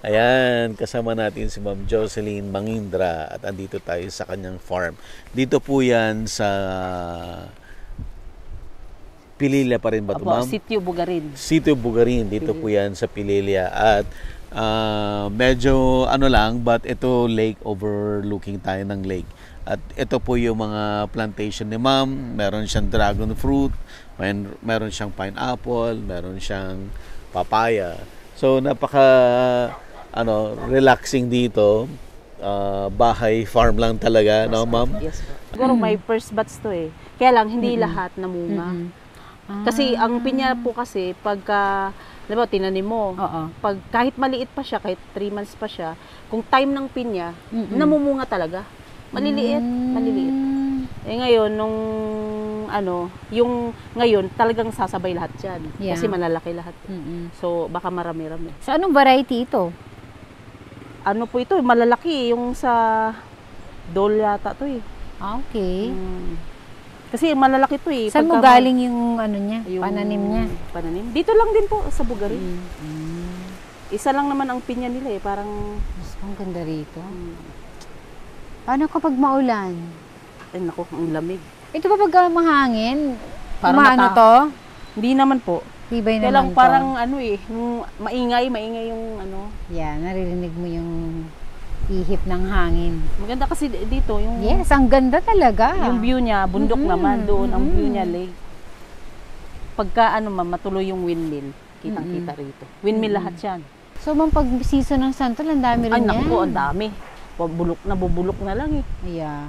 Ayan, kasama natin si Ma'am Jocelyn Mangindra at andito tayo sa kanyang farm. Dito po yan sa Pililya pa rin ba ito, Ma'am? Sitio Bugarin. Sitio Bugarin, dito po yan sa Pililya. At medyo ano lang, but ito lake, overlooking tayo ng lake. At ito po yung mga plantation ni Ma'am. Meron siyang dragon fruit, meron siyang pineapple, meron siyang papaya. So relaxing dito. Bahay farm lang talaga, no, Ma'am? Yes po. Siguro may first batch to eh. Kaya lang hindi lahat namunga. Kasi ang pinya po kasi pagka tinanim mo, pag kahit maliit pa siya, kahit 3 months pa siya, kung time ng pinya, namumunga talaga. Maliliit. Eh ngayon, ngayon, talagang sasabay lahat yan. Kasi malalaki lahat. So, baka marami-rami. So, anong variety ito? Ano po ito, malalaki. Yung sa Dole yata to eh. Okay. Kasi malalaki to eh. Saan mo galing yung niya? Pananim niya? Pananim. Dito lang din po, sa Bugarin. Isa lang naman ang pinya nila eh. Parang... Ang ganda rito. Paano kapag maulan? Ay naku, ang lamig. Ito ba pag mahangin? Parang to? Hindi naman po. Tibay naman lang to. Parang maingay yung Yeah, naririnig mo yung ihip ng hangin. Maganda kasi dito yung... Yes, ang ganda talaga. Yung view niya, bundok naman doon. Ang view niya, lake. Pagka matuloy yung windmill, kitang-kita rito. Windmill lahat yan. So, pag season ng santol, ang dami rin yan. Ay, naku, ang dami. Nabubulok na lang eh. Yeah.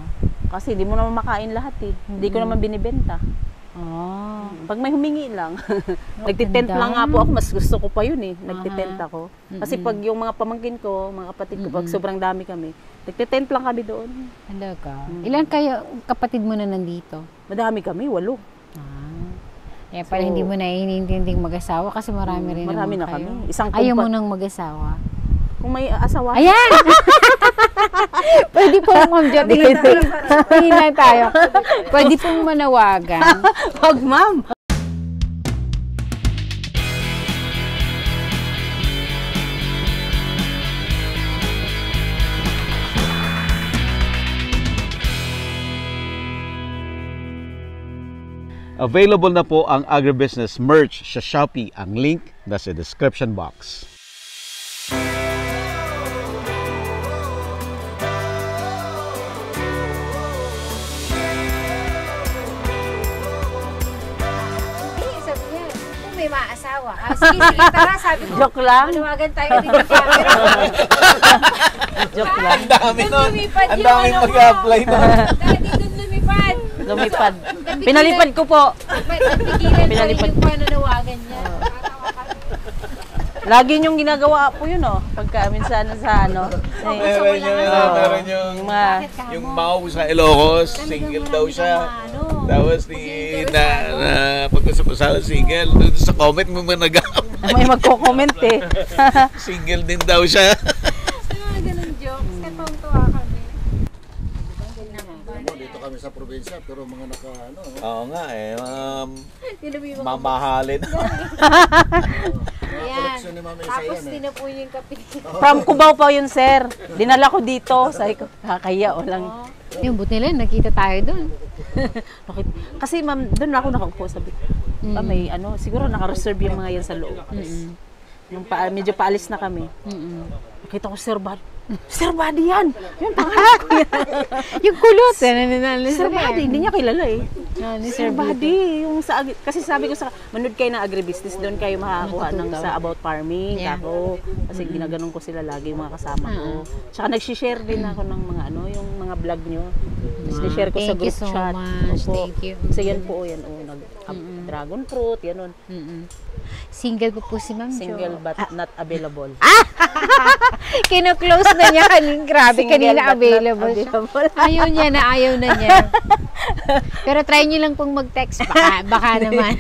Kasi di mo naman makain lahat eh. Hindi ko naman binibenta. Pag may humingi lang. Nagtitent lang nga po ako. Mas gusto ko pa yun eh. Nagtitent ako. Kasi pag yung mga pamangkin ko, mga kapatid ko, pag sobrang dami kami, nagtitent lang kami doon. Talaga. Ilan kayo kapatid mo na nandito? Madami kami, 8. Kaya pala hindi mo na iniintinding mag-asawa kasi marami rin marami naman na kayo. Kami. Ayaw mo nang mag-asawa? Kung may asawa. Ayan! Pwede po, Ma'am Jo. Tingin tayo. Pwede pong manawagan. Wag, Ma'am. Available na po ang agribusiness merch sa Shopee. Ang link nasa description box. Maasawa. Sige, tara, sabi ko. Joke lang. Manawagan tayo din ng camera. Joke lang. Ang dami nun. Ang dami mag-apply na. Dati doon Lumipad. Pinalipad ko po. Pinalipad ko yung pananawagan niya. Lagi niyong ginagawa po yun pagka minsan sa meron yung Mau sa Ilocos, single daw siya. Tapos pagkasapasala single, sa comment mo nag-up. May magko-comment eh. Single din daw siya. Mga ganun jokes, katong-tuwa kami. Dito kami sa probinsya, pero mga Oo nga mamahalin. Tapos tinapuyo yung kape. From Cubao pa yun, sir. Dinala ko dito. Sabi ko, kakaya o lang. Yung buti nila, nakita tayo doon. Kasi ma'am, doon ako nakaupo. Sabi ko, may siguro naka-reserve yung mga yan sa loob. Yung medyo paalis na kami. Nakita ko, Sir Buddy. Sir Buddy yan! Yung pangalan ko yan. Yung kulot. Sir Buddy, hindi niya kilala eh. Sir Buddy, kasi sabi ko manood kayo ng agribusiness, doon kayo makakuha sa about farming. Kasi ginaganon ko sila lagi, yung mga kasama ko. Tsaka nag-share din ako ng mga yung mga vlog nyo. Share ko sa group chat. Thank you. Kasi yan po, dragon fruit, yan. Single po si Ma'am Jo. Single but not available. Kino-close na niya kanina. Grabe, kanina available siya. Ayaw na niya. Pero try niyo lang pong mag-text. Baka naman.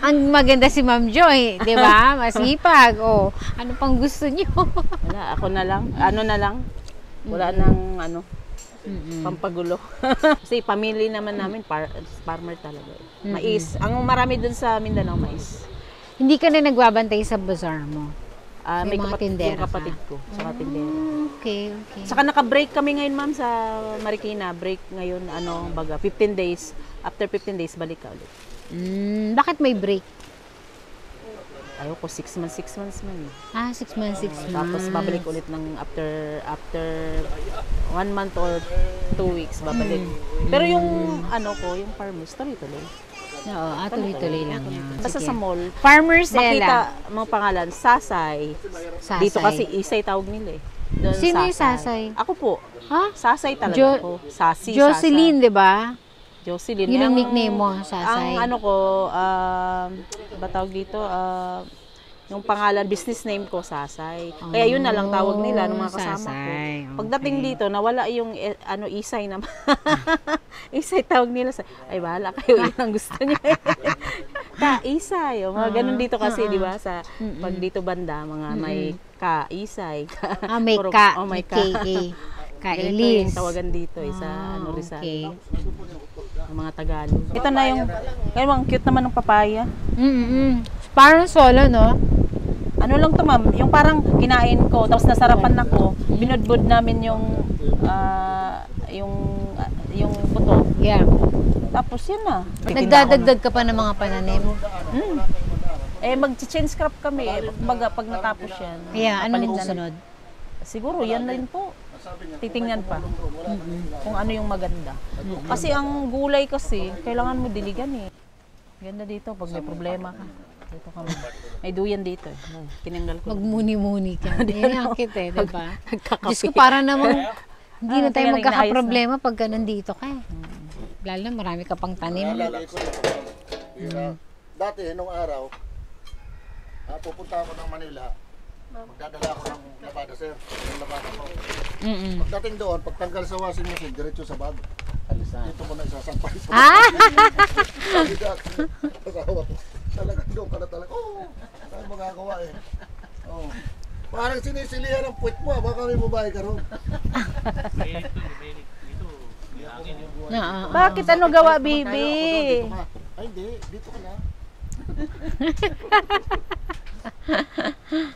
Ang maganda si Ma'am Jo, di ba? Masipag. Ano pang gusto niyo? Wala, ako na lang. Wala nang pampagulo. Kasi pamilya naman namin, farmer talaga. Mais. Ang marami dun sa Mindanao, mais. Hindi ka na nagbabantay sa bazaar mo? May mga tindera yung kapatid ko, saka tindera. Okay, okay. Saka naka-break kami ngayon, ma'am, sa Marikina. Break ngayon, 15 days. After 15 days, balik ka ulit. Bakit may break? Ayoko, 6 months man. 6 months, 6 months. Tapos babalik ulit ng after 1 month or 2 weeks, babalik. Pero yung yung farmers, tuloy-tuloy. Oo, tuloy-tuloy lang yan. Basta sa mall, Farmers, makita mga pangalan, Sasay. Sasay. Dito kasi Isay tawag nila eh. Doon, Sino yung Sasay? Ako po. Ha? Sasay talaga ako. Jocelyn, di ba? Jocelyn. Yun ang nickname mo, Sasay. Ang ba tawag dito? Yung pangalan, business name ko, Sasay. Kaya yun na lang tawag nila ng mga kasama ko. Sasay. Pagdating dito, nawala yung Isay naman. Isay tawag nila. Ay, bahala kayo. Yun ang gusto niya. Isay. Mga ganun dito kasi, di ba? Sa pag dito banda, mga may Isay. May may K-A. Kailis. Yung tawagan dito sa Rizal. Okay. Yung mga Tagalog. Ito na yung, ang cute naman ng papaya. Parang solo, no? Ano lang to, ma'am, yung parang kinain ko, tapos nasarapan ako, binudbud namin yung buto. Yeah. Tapos yun na. Nagdadagdag ka pa ng mga pananim? Mag-change crop kami. Kumbaga, pag natapos yan. Yeah, anong papalitan. susunod? Siguro, yan na rin po. Titingnan pa. Kung ano yung maganda. Kasi ang gulay kasi, kailangan mo diligan eh. Ganda dito, pag may problema ka. Dito kami. May duyan dito eh. Tinanggal ko. Magmuni-muni ka. Yan ang kit eh, diba? Diyos ko, para namang hindi na tayo magkakaproblema pagka nandito ka eh. Lalo na marami ka pang tanim. Dati, nung araw, pupunta ako ng Manila, magdadala ako ng labada, sir. Yung labada ko. Pagdating doon, pagtanggal sa washing machine, diretso sa bag. Dito ko na isasampay sa bag. Sabi dati, asawa ko, talagang doon ka na talaga. Saan magagawa eh. Parang sinisilihan ang puwet mo, baka may babae ka ron. Bakit ano gawa, baby? Ay, hindi. Dito ka na.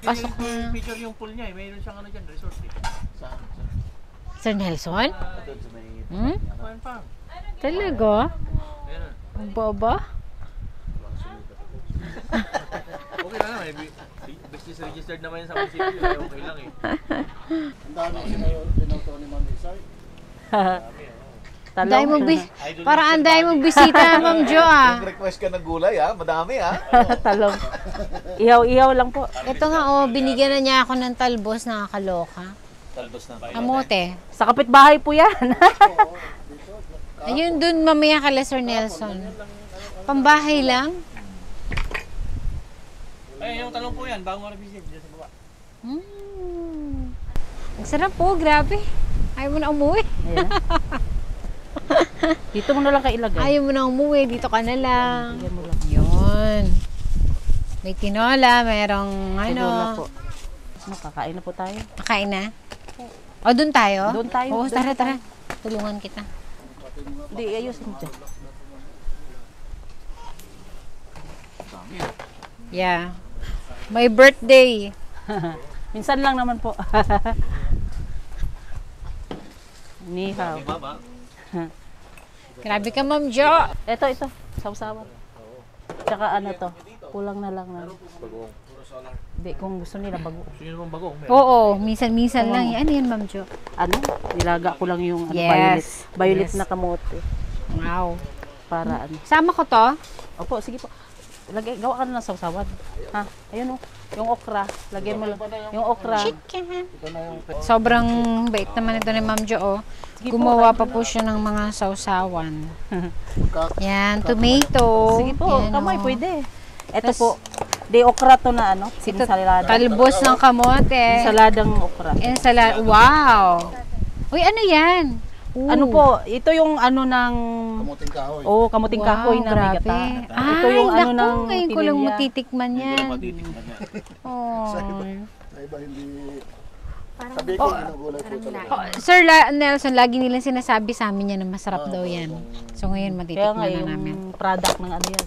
Pasok na. Picture yung pool niya eh. Mayroon siyang dyan, resort eh. Saan? Sir Nelson? Doon sa may... Farm farm. Talaga? Meron. Ang baba? Okay lang naman. Business registered naman yun sa munisipyo. Okay lang eh. Ang dami sinauto ni Ma'am Isay. Talong. Parang anday mong bisita, Ma'am Jo Request ka ng gulay madami Talong. Ihaw-ihaw lang po. Ito nga binigyan na niya ako ng talbos, nakakaloka. Talbos na. Kamote. Sa kapitbahay po yan. Ayun dun mamaya kala Sir Nelson. Pambahay lang. Ay, yung talong po yan. Bagong revisit dyan sa baba. Ang sarap po, grabe. Ayaw mo na umuwi. Ayan. Dito mo na lang kailagay. Ayaw mo na umuwi, dito ka na lang. Ayan mo lang. Yun. May tinola, merong Tinola po. Kakain na po tayo. Kakain na? O, doon tayo? Doon tayo. Oo, tara. Tulungan kita. Hindi, ayusin mo dyan. Yeah. My birthday. Minsan lang naman po. Nihaw. Grabe ka, Ma'am Jo. Ito. Sausawan. Tsaka to. Kulang na lang na. Bagong. Hindi, kung gusto nila bago. Gusto nyo naman bagong? Oo, minsan lang. Ano yan, Ma'am Jo? Nilaga ko lang yung Yes. violet Yes. na kamote. Wow. Para Sama ko to. Opo, sige po. Gawa ka na ng sausawan. Ayun yung okra. Lagyan mo lang. Yung okra. Chicken. Sobrang bait naman ito ni Ma'am Jo. Gumawa pa po siya ng mga sausawan. Yan, tomato. Sige po, Yan, kamay, oh. pwede. Ito po, di okra to na salada. Talbos ng kamote. Saladang okra. Ensalada. Wow! Uy, ano yan? Ooh. Ano po, ito yung ng... Kamuting kahoy. kamuting kahoy na may gata. Ito yung naku, ng ngayon ko lang tinilya. matitikman yan. Oh. Sa iba hindi... Sabi ko, ginugulay po talaga. Sir Nelson, lagi nilang sinasabi sa amin yan na masarap daw yan. So ngayon Kaya nga matitikman na yung namin. product ng yan.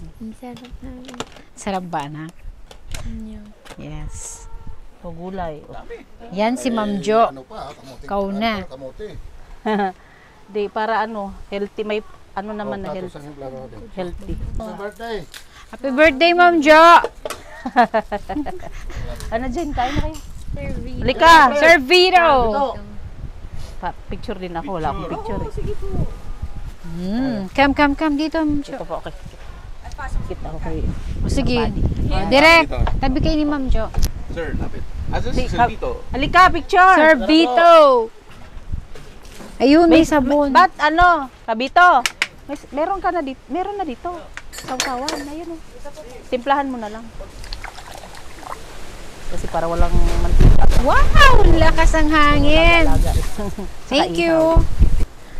Sarap ba, anak? Yes. O gulay. Yan si Ma'am Jo. Ano pa, kamuti. Ikaw na. Kamuti. Di, para ano, healthy. May ano naman na Plato sa himplano din. healthy. Sa birthday. Happy birthday, Ma'am Jo! Ano dyan, kain na kayo. Lika! Sir Vito! Picture din ako, wala akong picture eh. Come dito, Ma'am Jo. Ito po, okay. Kita ko kayo. Sige. Direct. Tabi kayo ni Ma'am Jo. Sir, lapit. Asan Si si Ka- Sir Vito? Halika, picture! Sir Vito! Ayun, may sabon. Ba't ano, Kabito? Meron ka na dito, meron na dito. Sawsawan, ayun oh. Timplahan mo na lang. Kasi para walang mantika. Wow! Lakas ang hangin. Thank you.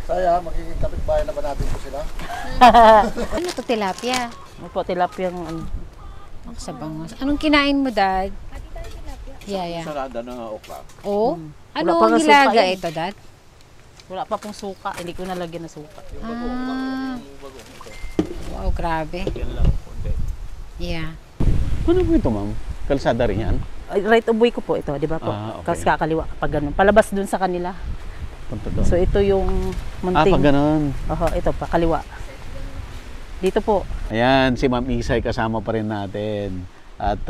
Saya, magiging kapitbahay na ba natin po sila? Ano to, tilapia? May po tilapia yung ano. Sa bangos. Anong kinain mo, Dad? Yeah. Sarada na okra. Oh? Wala Ano pa ang nga nilaga suka yan. ito, Dad? Wala pa pong suka, hindi ko nalagyan na suka. Ah. Wow, grabe. Yan lang, konti. Yeah. Ano po ito, ma'am? Kalsada rin yan? Ay, right of way ko po ito, di ba po? Ah, okay. Kasi kakaliwa pag ganun. Palabas dun sa kanila. Punta doon. So ito yung munting. pag ganun. Oho, ito pa, kaliwa. Dito po. Ayan, si Ma'am Isay kasama pa rin natin. At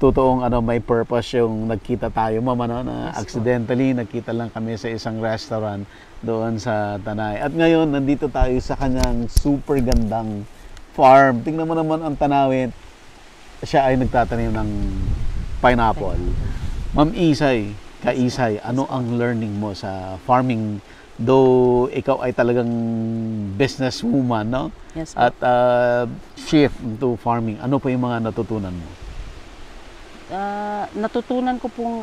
totoong may purpose yung nagkita tayo, ma'am, na accidentally nagkita lang kami sa isang restaurant doon sa Tanay. At ngayon, nandito tayo sa kanyang super gandang farm. Tingnan mo naman ang tanawin. Siya ay nagtatanim ng pineapple. Ma'am Isay, Ka-Isay, ano ang learning mo sa farming? Though ikaw ay talagang businesswoman, no? Yes po. At shift into farming, ano pa yung mga natutunan mo? Natutunan ko pong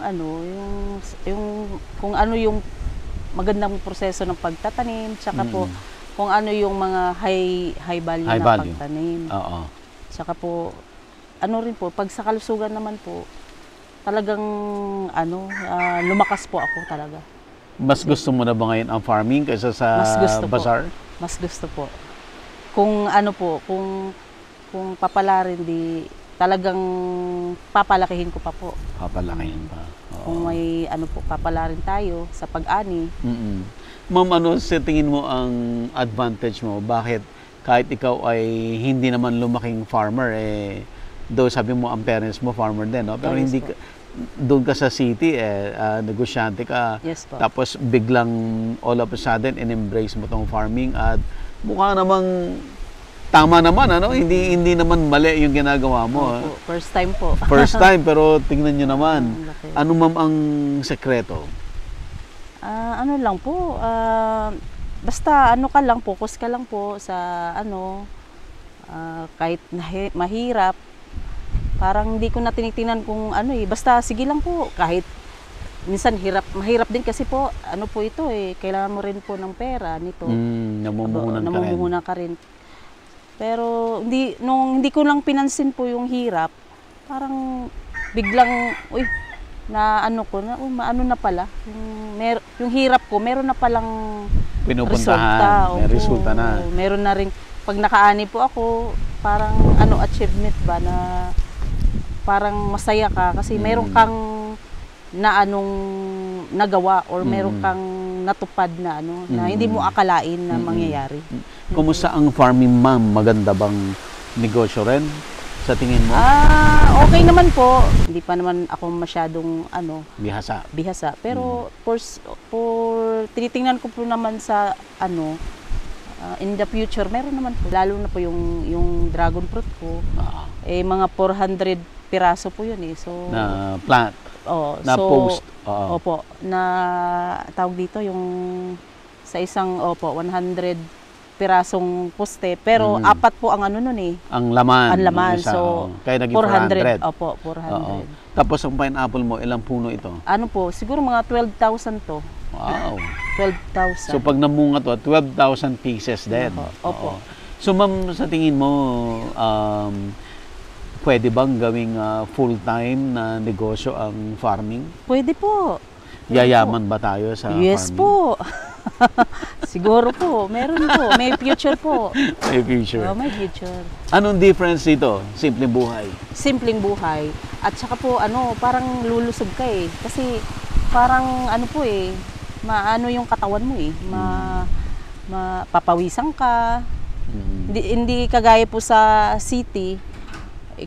yung kung ano yung magandang proseso ng pagtatanim, tsaka po kung ano yung mga high value na pagtanim. Oo. Tsaka po rin po pag sa kalusugan naman po talagang lumakas po ako talaga. Mas gusto mo na ba ngayon ang farming kaysa sa Mas gusto po. bazaar? Mas gusto po. Kung kung papalarin talagang papalakihin ko pa po. Papalakihin pa. Oo. Kung may papalarin tayo sa pag-ani. Ma'am, sa tingin mo ang advantage mo? Bakit kahit ikaw ay hindi naman lumaking farmer, though sabi mo ang parents mo farmer din, no? Pero Yes hindi po. doon ka sa city, negosyante ka. Yes po. Tapos biglang all of a sudden in-embrace mo tong farming at mukha namang tama naman, hindi naman mali yung ginagawa mo. Opo, first time po. First time, pero tingnan nyo naman. Laki. Ano ma'am ang sekreto? Ano lang po, basta ka lang, focus ka lang po sa kahit mahirap, parang hindi ko na tinitingnan kung basta sige lang po, kahit minsan mahirap din kasi po, po ito kailangan mo rin po ng pera nito. Namumuhunan ka rin. Pero hindi ko lang pinansin po yung hirap, parang biglang, maano na pala. Yung hirap ko, meron na palang Pinupuntahan, may resulta na. Meron na rin, pag nakaani po ako, parang achievement ba na parang masaya ka kasi meron kang nagawa or meron kang natupad na na hindi mo akalain na mangyayari. Kumusta ang farming, ma'am? Maganda bang negosyo rin sa tingin mo? Okay naman po. Hindi pa naman ako masyadong bihasa. Pero for tinitingnan ko po naman sa in the future, meron naman po. Lalo na po yung dragon fruit ko. Mga 400 piraso po yun So, na plant? Na so, post? Opo. Na tawag dito yung sa isang 100 pirasong poste. Pero apat po ang nun Ang laman. Ang laman. Isa, So, kaya naging 400. Opo, 400. Tapos ang pineapple mo, ilang puno ito? Siguro mga 12,000 to. Wow. 12,000. So pag namunga to, 12,000 pieces din. Opo. So ma'am, sa tingin mo, pwede bang gawing full-time na negosyo ang farming? Pwede po. Yayaman ba tayo sa Yes farming? po. Siguro po, meron po. May future po. May future. Oh, may future. Anong difference dito? Simpleng buhay. Simpleng buhay. At saka po, parang lulusog ka eh. Kasi parang po eh, maano yung katawan mo eh. Mapapawisan ka. Hindi kagaya po sa city.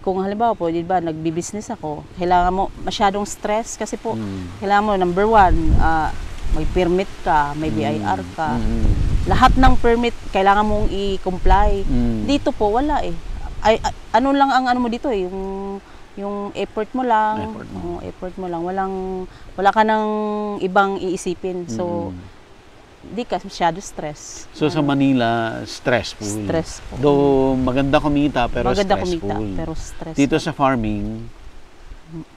Kung halimbawa po, di ba, nagbi-business ako, kailangan mo masyadong stress kasi po, kailangan mo, number one, may permit ka, may BIR ka. Lahat ng permit, kailangan mong i-comply. Dito po, wala eh. Ano lang ang mo dito eh, yung effort mo lang. Effort mo lang. Wala ka nang ibang iisipin. So, di ka masyado stress. So sa Manila, stressful. Stressful. Though maganda kumita pero maganda stressful. Kumita pero stressful. Dito sa farming,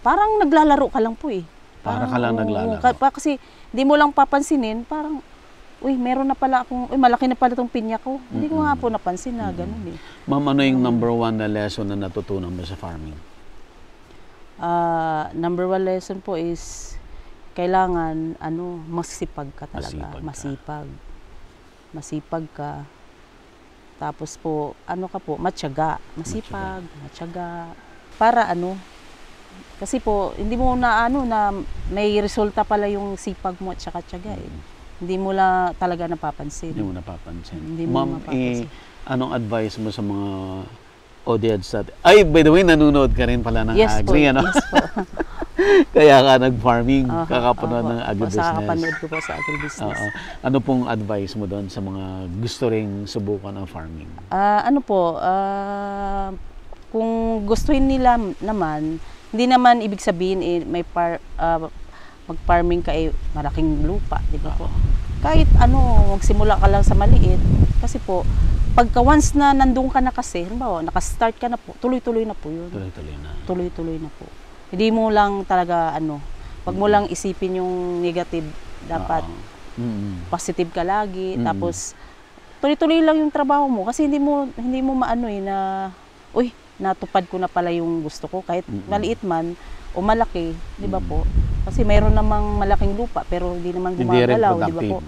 parang naglalaro ka lang po eh. Para ka lang naglalaro. Kasi di mo lang papansinin, parang meron na pala akong, malaki na pala tong pinya ko. Hindi ko nga po napansin na ganun eh. Ma'am, ano yung number one na lesson na natutunan mo sa farming? Number one lesson po is kailangan masipag ka talaga, masipag ka. Tapos po matyaga, matyaga para kasi po hindi mo na may resulta pala yung sipag mo at saka tyaga eh. Hindi mo la talaga napapansin. Hindi mo napapansin. Ma'am, anong advice mo sa mga audience natin? Ay, by the way, nanonood ka rin pala ng agri, ano? Yes po. Kaya ka nag-farming, kakapanood ng agribusiness. Kakapanood ko po sa agribusiness. Ano pong advice mo doon sa mga gusto ring subukan ang farming? Kung gustuhin nila naman, hindi naman ibig sabihin mag-farming ka malaking lupa, di ba po? Kahit magsimula ka lang sa maliit, kasi po, pagka once na nandun ka na kasi, halimbawa, nakastart ka na po, tuloy-tuloy na po yun. Tuloy-tuloy na po. Hindi mo lang talaga wag mo lang isipin yung negative, dapat positive ka lagi, tapos tuloy-tuloy lang yung trabaho mo kasi hindi mo na natupad ko na pala yung gusto ko kahit maliit man o malaki, di ba po? Kasi mayroon namang malaking lupa pero hindi naman gumagalaw, di ba po?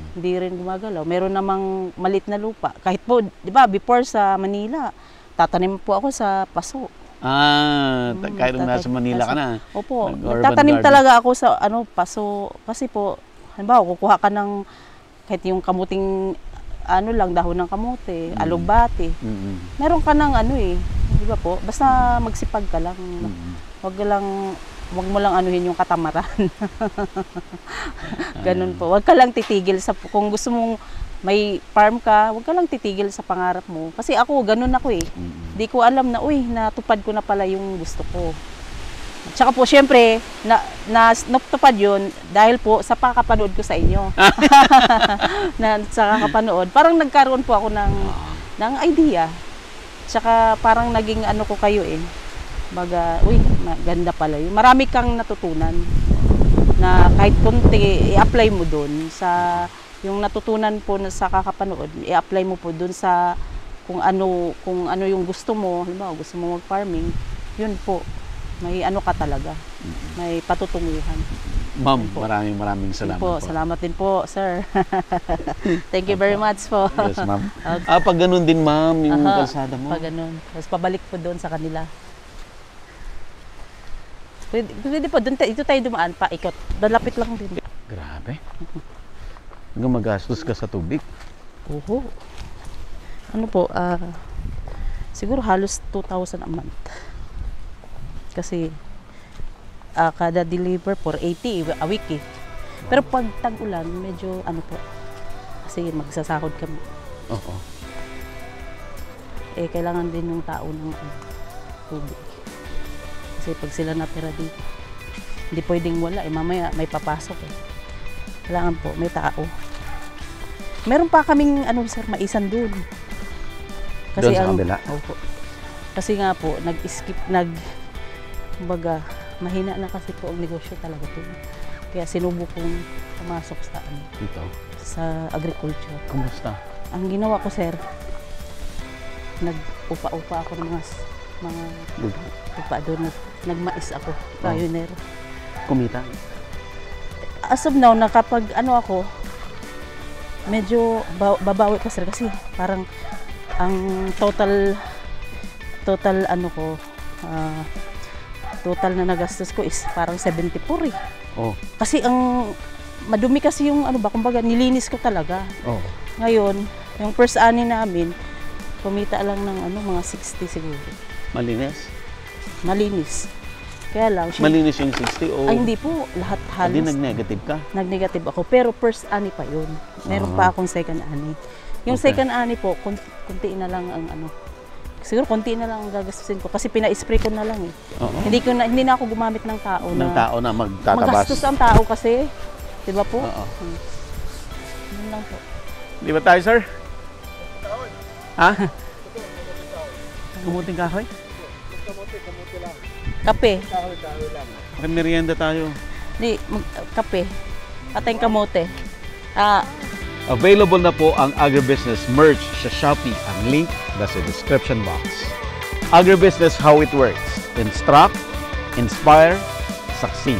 Hindi rin gumagalaw. Meron namang maliit na lupa. Kahit po, di ba, before sa Manila, tatanim po ako sa paso. Kahit nasa Manila ka na. Opo. Nagtatanim talaga ako sa paso. Kasi po, halimbawa, kukuha ka ng kahit yung kamuting lang, dahon ng kamote, alugbati. Meron ka ng di ba po? Basta magsipag ka lang. Wag mo lang anuhin yung katamaran. Ganun po. Wag ka lang titigil kung gusto mong may farm ka, wag ka lang titigil sa pangarap mo. Kasi ako, ganun ako eh. Di ko alam na, natupad ko na pala yung gusto ko. At saka po, syempre, natupad yun dahil po sa pakapanood ko sa inyo. Sa kakapanood, parang nagkaroon po ako ng idea. Tsaka parang naging ko kayo eh. Maganda pala yun. Marami kang natutunan na kahit kunti, i-apply mo dun sa yung natutunan po sa kakapanood, i-apply mo po dun sa kung ano yung gusto mo. Halimbawa, gusto mo mag-farming, yun po. May ka talaga. May patutunguhan. Ma'am, maraming salamat po. Salamat din po, sir. Thank you very much po. Yes, ma'am. Pag ganun din, ma'am, yung kalsada mo? Pag ganun. Tapos pabalik po doon sa kanila. Pwede po, dito tayo dumaan pa, ikot. Dalapit lang din. Grabe. Hanggang magastos ka sa tubig. Oo. Siguro halos 2,000 a month. Kasi kada deliver for 80 a week eh. Pero pag tag-ulan, medyo po. Kasi magsasahod kami. Oo. Kailangan din ng tao ng tubig. Kasi pag sila natira dito, hindi pwedeng wala mamaya may papasok eh. Kailangan po, may tao. Meron pa kaming sir, maisan doon. Doon sa kabila? Opo. Kasi nga po, kumbaga, mahina na kasi po ang negosyo talaga po. Kaya sinubo kong pumasok sa dito? Sa agriculture. Kumusta? Ang ginawa ko, sir, nag-upa-upa ako ng mga upa doon. Nagmais ako, pioneer. Kumita? As of now, kapag ako, Medyo babawi pa sir kasi parang ang total ano ko, total na nagastos ko is parang 74 eh. Oh. Kasi ang madumi kasi yung ano ba, kumbaga nilinis ko talaga. Oh. Ngayon, yung first ani namin, kumita lang ng ano, mga 60 siguro. Malinis? Malinis. Kaya lang. Malinis yung 60 o? Ay, hindi po. Lahat halos. Hindi nag-negative ka? Nag-negative ako. Pero first ani pa yun. Meron pa akong second ani. Yung second ani po, kunti na lang ang ano. Siguro konti na lang ang gagastusin ko kasi pina-spray ko na lang eh. Hindi na ako gumamit ng tao na magtatabas. Magastos ang tao kasi. 'Di ba po? Yun lang po. Di ba tayo, sir? Ha? Kamuting kahoy? Kamuti lang. Kape. Kahoy lang. Bakit merienda tayo? Kape. Atay kamote. Available na po ang Agribusiness merch sa Shopee. Ang link nasa description box. Agribusiness, how it works. Instruct, inspire, succeed.